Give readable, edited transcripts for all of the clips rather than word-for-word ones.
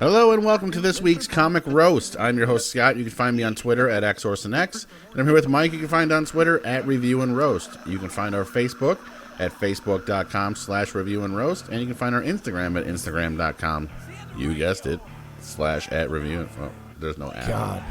Hello and welcome to this week's Comic Roast. I'm your host, Scott. You can find me on Twitter at XOrsonX. And I'm here with Mike. You can find on Twitter at Review and Roast. You can find our Facebook at facebook.com/Review and Roast. And you can find our Instagram at instagram.com. You guessed it, / @Review. Oh, there's no ad. God.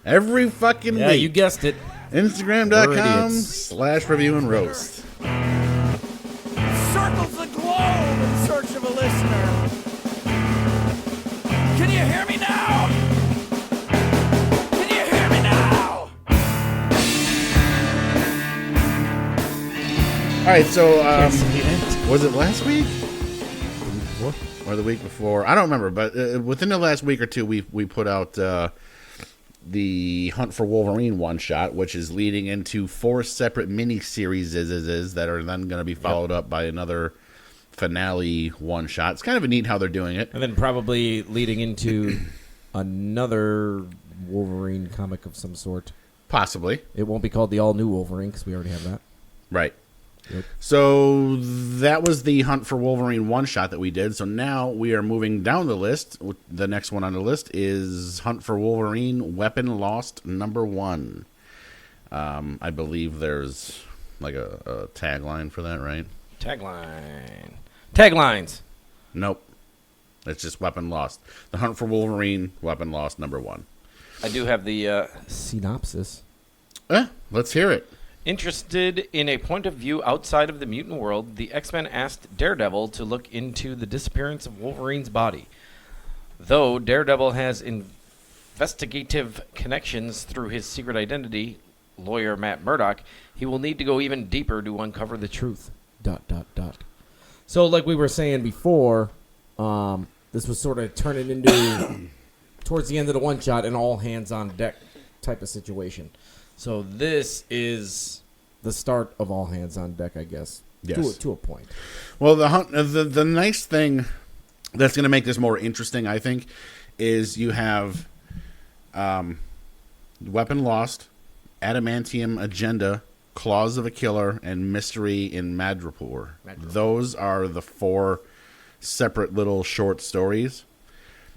Every fucking week. Yeah, you guessed it. Instagram.com/Review and Roast. Circles the globe in search of a listener. Can you hear me now? Can you hear me now? All right, so Can't was it last week What? or the week before? I don't remember, but within the last week or two, we put out the Hunt for Wolverine one-shot, which is leading into 4 separate mini-series that are then going to be followed up by another finale one-shot. It's kind of a neat how they're doing it. And then probably leading into another Wolverine comic of some sort. Possibly. It won't be called the all-new Wolverine because we already have that. Right. Yep. So that was the Hunt for Wolverine one-shot that we did. So now we are moving down the list. The next one on the list is Hunt for Wolverine Weapon Lost #1. I believe there's like a tagline for that, right? Taglines. Nope. It's just Weapon Lost. The Hunt for Wolverine Weapon Lost #1. I do have the Synopsis. Let's hear it. interested in a point of view outside of the mutant world. The X-Men asked Daredevil to look into the disappearance of Wolverine's body. Though Daredevil has investigative connections through his secret identity, lawyer Matt Murdock, he will need to go even deeper to uncover the truth. ... So, like we were saying before, this was sort of turning into towards the end of the one shot an all hands on deck type of situation. So this is the start of all hands on deck, I guess. Yes. To a point. Well, the nice thing that's going to make this more interesting, I think, is you have Weapon Lost, Adamantium Agenda, Claws of a Killer, and Mystery in Madripoor. Those are the 4 separate little short stories.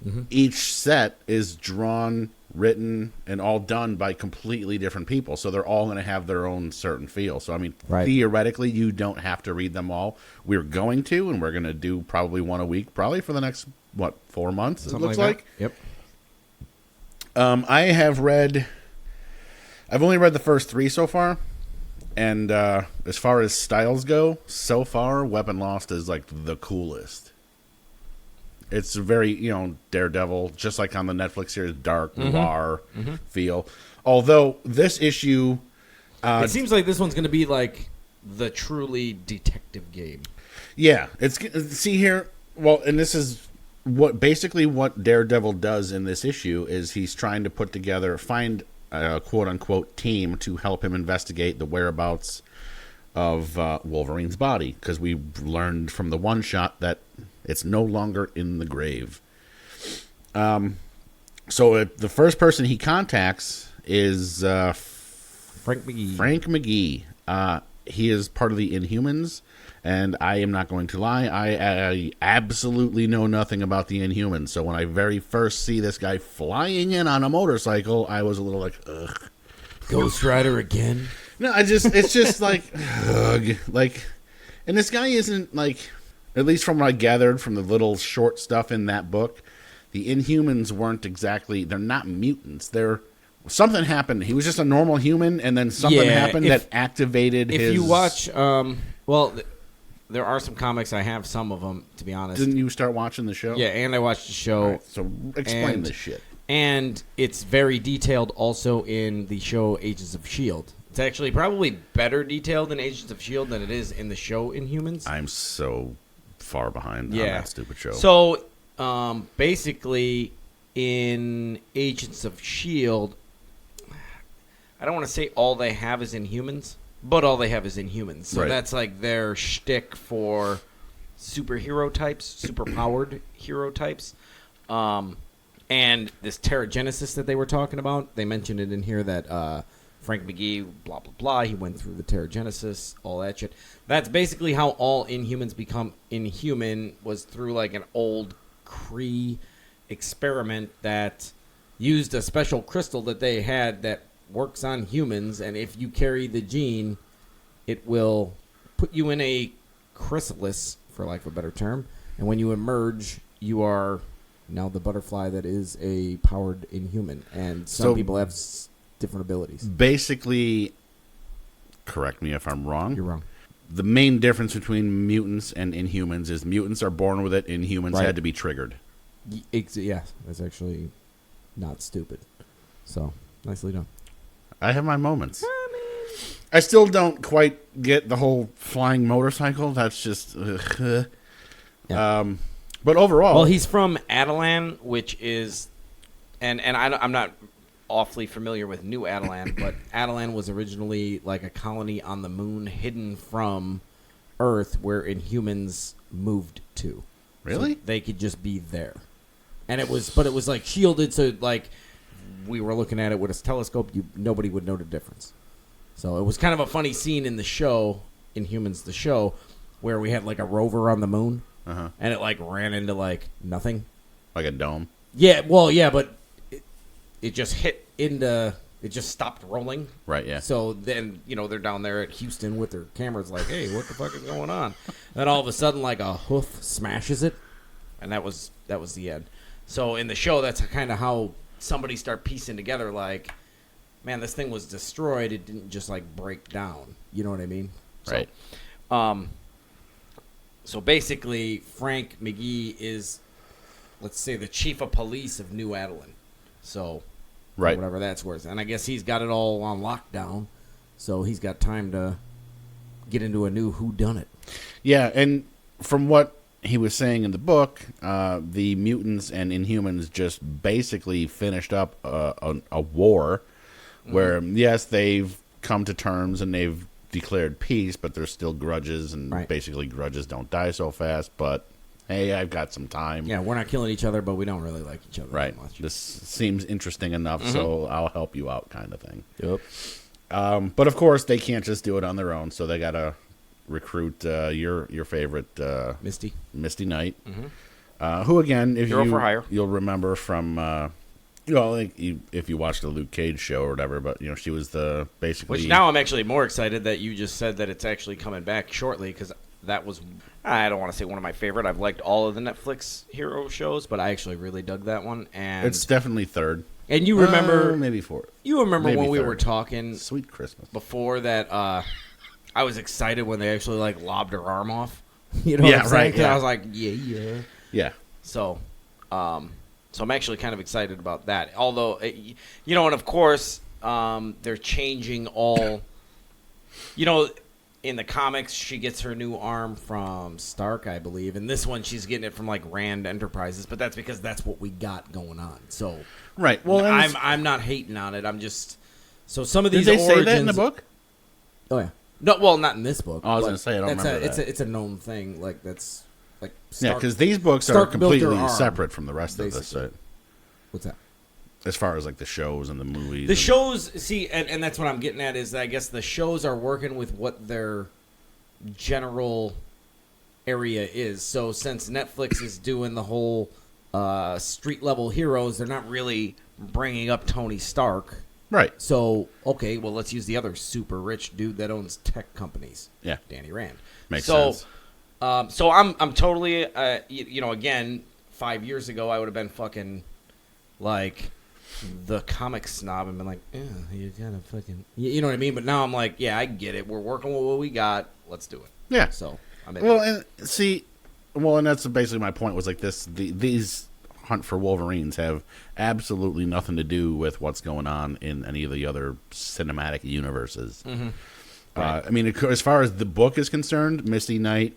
Mm-hmm. Each set is drawn, written, and all done by completely different people. So they're all going to have their own certain feel. So, I mean, Theoretically, you don't have to read them all. We're going to, and we're going to do probably one a week, probably for the next, 4 months, Something it looks like like. Yep. I've only read the first 3 so far. And as far as styles go, so far, Weapon Lost is like the coolest. It's very, Daredevil, just like on the Netflix series, dark, noir feel. Although this issue... it seems like this one's going to be like the truly detective game. Yeah. See here, well, and this is what Daredevil does in this issue is he's trying to find a quote-unquote team to help him investigate the whereabouts of Wolverine's body, because we learned from the one-shot that it's no longer in the grave. So the first person he contacts is Frank McGee. Frank McGee. He is part of the Inhumans, and I am not going to lie, I absolutely know nothing about the Inhumans. So when I very first see this guy flying in on a motorcycle, I was a little like, ugh. Ghost Rider again? No, it's just like, ugh. Like, and this guy isn't like, at least from what I gathered from the little short stuff in that book, the Inhumans weren't exactly, they're not mutants. Something happened. He was just a normal human, and then something happened that activated his... If you watch, there are some comics. I have some of them, to be honest. Didn't you start watching the show? Yeah, and I watched the show. Right, so explain this shit. And it's very detailed also in the show Agents of S.H.I.E.L.D. It's actually probably better detailed in Agents of S.H.I.E.L.D. than it is in the show Inhumans. I'm so far behind on that stupid show. So, basically, in Agents of S.H.I.E.L.D., I don't want to say all they have is Inhumans, but all they have is Inhumans. So that's like their shtick for superhero types, superpowered hero types. And this Terrigenesis that they were talking about, they mentioned it in here that Frank McGee, blah, blah, blah, he went through the Terrigenesis, all that shit. That's basically how all Inhumans become Inhuman, was through like an old Kree experiment that used a special crystal that they had that works on humans, and if you carry the gene, it will put you in a chrysalis, for lack of a better term, and when you emerge, you are now the butterfly that is a powered inhuman, and some people have different abilities. Basically, correct me if I'm wrong. You're wrong. The main difference between mutants and Inhumans is mutants are born with it, Inhumans had to be triggered. Yeah, that's actually not stupid. So, nicely done. I have my moments. I still don't quite get the whole flying motorcycle. That's just... Yeah. But overall... Well, he's from Adelan, which is... And I'm not awfully familiar with New Adelan, but Adelan was originally like a colony on the moon hidden from Earth where Inhumans moved to. Really? So they could just be there. And it was like shielded, so like we were looking at it with a telescope, nobody would know the difference. So it was kind of a funny scene in the show, Inhumans the show, where we had like a rover on the moon, and it like ran into like nothing. Like a dome? Yeah, well, yeah, but it just hit into... It just stopped rolling. Right, yeah. So then, they're down there at Houston with their cameras like, hey, what the fuck is going on? Then all of a sudden, like, a hoof smashes it. And that was the end. So in the show, that's kind of how somebody start piecing together, like, man, this thing was destroyed. It didn't just, like, break down. You know what I mean? Right. So basically, Frank McGee is, let's say, the chief of police of New Adelan. So... Right. Whatever that's worth. And I guess he's got it all on lockdown, so he's got time to get into a new whodunit. Yeah, and from what he was saying in the book, the mutants and Inhumans just basically finished up a war where, yes, they've come to terms and they've declared peace, but there's still grudges, and basically grudges don't die so fast, but... Hey, I've got some time. Yeah, we're not killing each other, but we don't really like each other that much. This seems interesting enough, so I'll help you out kind of thing. Yep. But, of course, they can't just do it on their own, so they got to recruit your favorite... Misty Knight, who, again, if Hero for hire. You'll remember from... if you watched the Luke Cage show or whatever, but, she was the basically... Which now I'm actually more excited that you just said that it's actually coming back shortly, because that was... I don't want to say one of my favorite. I've liked all of the Netflix hero shows, but I actually really dug that one. And it's definitely third. And you remember... maybe fourth. You remember maybe when we third. were talking... Sweet Christmas. Before that, I was excited when they actually, like, lobbed her arm off. You know what I'm saying? Right, yeah. I was like, yeah. Yeah. So I'm actually kind of excited about that. Although, and of course, they're changing all... In the comics, she gets her new arm from Stark, I believe. And this one, she's getting it from, like, Rand Enterprises. But that's because that's what we got going on. So, right. Well, I'm not hating on it. I'm just... So some of these Did they origins... say that in the book? Oh, yeah. No, well, not in this book. I was going to say, I don't remember that. It's a known thing. Like, that's... like yeah, because these books are completely separate from the rest of this. What's that? As far as, like, the shows and the movies. The shows, see, and that's what I'm getting at, is I guess the shows are working with what their general area is. So since Netflix is doing the whole street-level heroes, they're not really bringing up Tony Stark. Right. So, okay, well, let's use the other super rich dude that owns tech companies. Yeah. Danny Rand. Makes sense. So I'm totally, again, 5 years ago, I would have been fucking, like... the comic snob and been like, yeah, you gotta fucking... You know what I mean? But now I'm like, yeah, I get it. We're working with what we got. Let's do it. Yeah. So, I'm in. And that's basically my point was like this. These Hunt for Wolverines have absolutely nothing to do with what's going on in any of the other cinematic universes. Mm-hmm. Right. I mean, as far as the book is concerned, Misty Knight,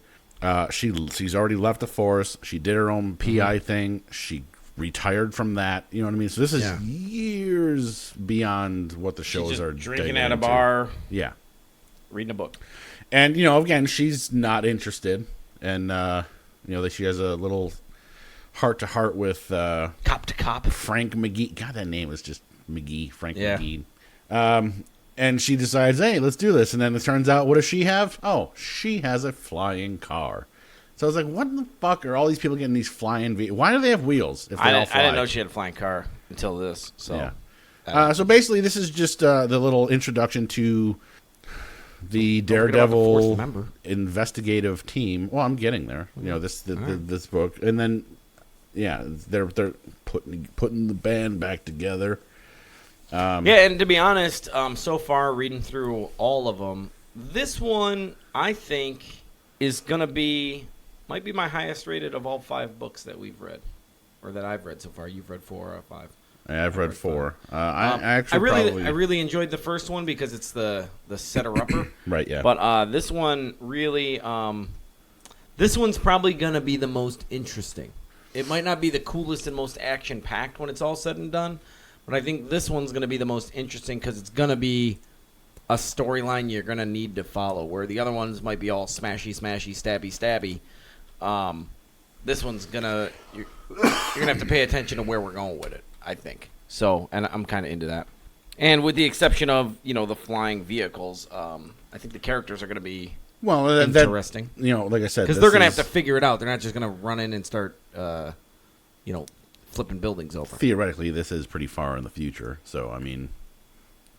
she's already left the Force. She did her own PI thing. She retired from that, you know what I mean? So this is years beyond what the shows are. Drinking at a bar, reading a book, and again, she's not interested, and that she has a little heart to heart with cop to cop Frank McGee. God, that name was just McGee, Frank McGee. And she decides, hey, let's do this, and then it turns out, what does she have? Oh, she has a flying car. So I was like, what the fuck are all these people getting these flying vehicles? Why do they have wheels if they all fly? I didn't know she had a flying car until this. So, yeah. So basically, this is just the little introduction to the Daredevil investigative team. Well, I'm getting there. You know, this book, and then they're putting the band back together. And to be honest, so far reading through all of them, this one I think is gonna might be my highest rated of all 5 books that we've read, or that I've read so far. You've read 4 or 5. I've read 4. I really enjoyed the first one because it's the setter-upper. Right. Yeah. But this one really, this one's probably gonna be the most interesting. It might not be the coolest and most action-packed when it's all said and done, but I think this one's gonna be the most interesting because it's gonna be a storyline you're gonna need to follow. Where the other ones might be all smashy, stabby, stabby. This one's you're gonna have to pay attention to where we're going with it, I think. So, and I'm kind of into that. And with the exception of the flying vehicles, I think the characters are gonna be interesting. Like I said, because they're gonna have to figure it out. They're not just gonna run in and start, flipping buildings over. Theoretically, this is pretty far in the future. So, I mean,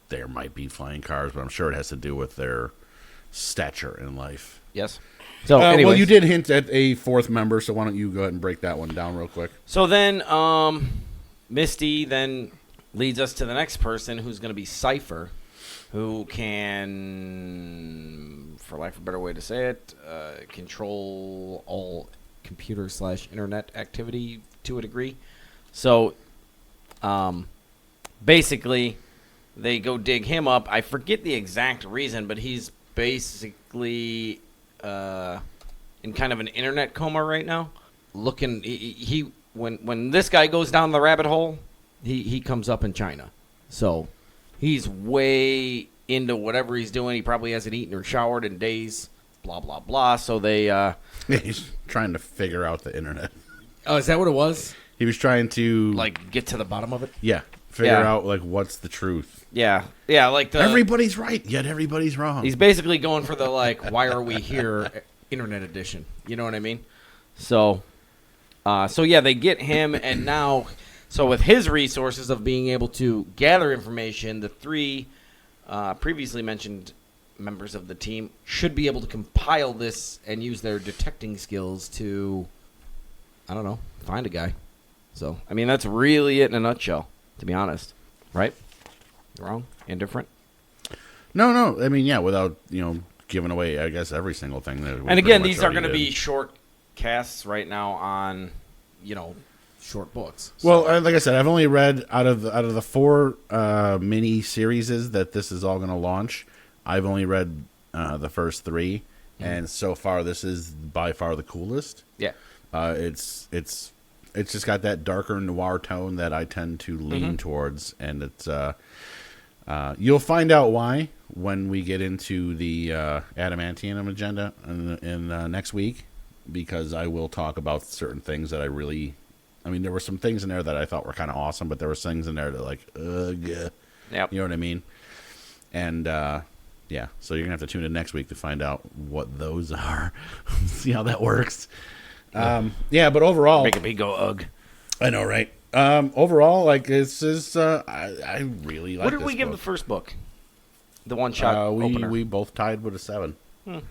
there might be flying cars, but I'm sure it has to do with their stature in life. Yes. So, well, you did hint at a 4th member, so why don't you go ahead and break that one down real quick? So then, Misty then leads us to the next person, who's going to be Cypher, who can, for lack of a better way to say it, control all computer/internet activity to a degree. So, basically, they go dig him up. I forget the exact reason, but he's basically in kind of an internet coma right now. Looking, when this guy goes down the rabbit hole, he comes up in China. So he's way into whatever he's doing. He probably hasn't eaten or showered in days. Blah blah blah. So they he's trying to figure out the internet. Oh, is that what it was? He was trying to get to the bottom of it. Yeah, figure out what's the truth. Yeah, everybody's right, yet everybody's wrong. He's basically going for the why are we here internet edition. You know what I mean? So they get him, and now with his resources of being able to gather information, the 3 previously mentioned members of the team should be able to compile this and use their detecting skills to, I don't know, find a guy. So, I mean, that's really it in a nutshell, to be honest. Right? Wrong? Indifferent? No. I mean, yeah, without, giving away, I guess, every single thing. And again, these are going to be short casts right now on, short books. So. Well, like I said, I've only read out of the 4 mini series that this is all going to launch. I've only read the first 3, and so far this is by far the coolest. Yeah, it's just got that darker noir tone that I tend to lean towards, and it's you'll find out why when we get into the adamantium agenda in next week, because I will talk about certain things that there were some things in there that I thought were kind of awesome, but there were things in there that yep. You know what I mean? And so you're gonna have to tune in next week to find out what those are. See how that works. But overall, make a big go ugh. I know, right? Overall, this is I really like. What did this we give book. the first book? The one shot opener. We both tied with a 7. I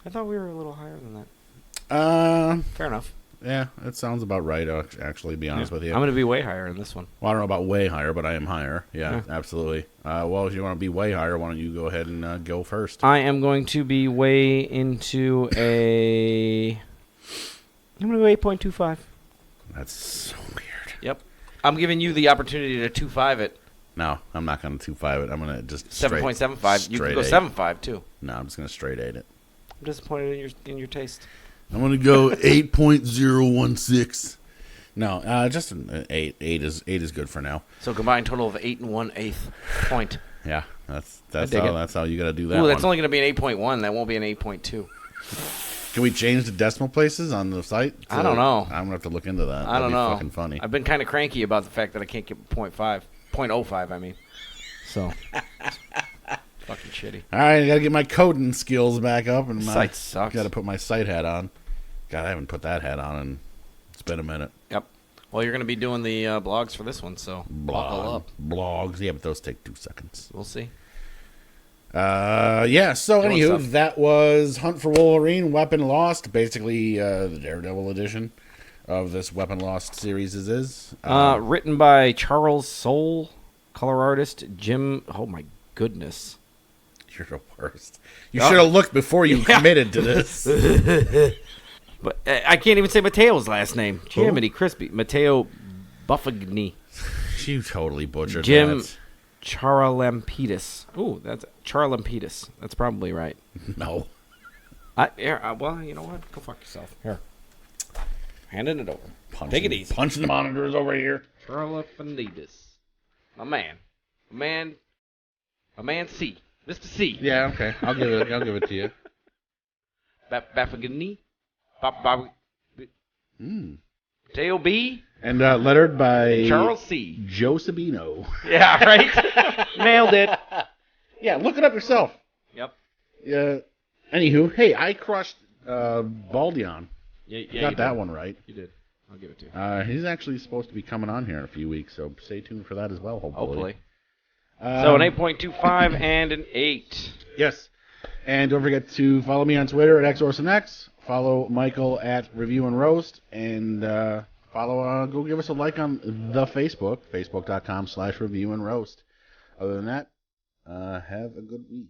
thought we were a little higher than that. Fair enough. Yeah, it sounds about right. Actually, to be honest with you, I'm going to be way higher in this one. Well, I don't know about way higher, but I am higher. Yeah. Absolutely. Well, if you want to be way higher, why don't you go ahead and go first? I am going to be way into I'm going to go 8.25. That's so weird. Yep. I'm giving you the opportunity to 2.5 it. No, I'm not going to 2.5 it. I'm going to just 7.75. You can go 7.5 too. No, I'm just going to straight 8 it. I'm disappointed in your taste. I'm going to go 8.016. No, just an 8. 8 is good for now. So combined total of 8 1/8 point. Yeah, that's how you got to do that. Ooh, that's only going to be an 8.1. That won't be an 8.2. Can we change the decimal places on the site? I don't know. I'm going to have to look into that. I don't know. That'd be fucking funny. I've been kind of cranky about the fact that I can't get 0.05, I mean. So, fucking shitty. All right, I got to get my coding skills back up. And Site sucks. Got to put my site hat on. God, I haven't put that hat on and it's been a minute. Yep. Well, you're going to be doing the blogs for this one, so buckle up. Blogs, yeah, but those take 2 seconds. We'll see. Yeah, so Doing anywho, stuff. that was Hunt for Wolverine, Weapon Lost, basically the Daredevil edition of this Weapon Lost series is. Written by Charles Soule, color artist Jim. Oh my goodness! You're the worst. You should have looked before you committed to this. But I can't even say Mateo's last name. Jiminy Crispy. Mateo Buffagni. You totally butchered Jim that. Charalampidis. Ooh, that's Charalampidis. That's probably right. No. Well, you know what? Go fuck yourself. Here. Handing it over. Take it easy. Punching the monitors over here. Charalampidis. My man. My man C. Mr. C. Yeah, okay. I'll give it to you. Buffagni. Mateo B. And lettered by Charles C. Joe Sabino. Yeah, right? Nailed it. Yeah, look it up yourself. Yep. Anywho, hey, I crushed Baldion. Yeah, Got that one right. You did. I'll give it to you. He's actually supposed to be coming on here in a few weeks, so stay tuned for that as well, hopefully. So an 8.25 and an 8. Yes. And don't forget to follow me on Twitter at XOrsonX. Follow Michael at Review and Roast. And go give us a like on the Facebook, facebook.com/Review and Roast. Other than that, have a good week.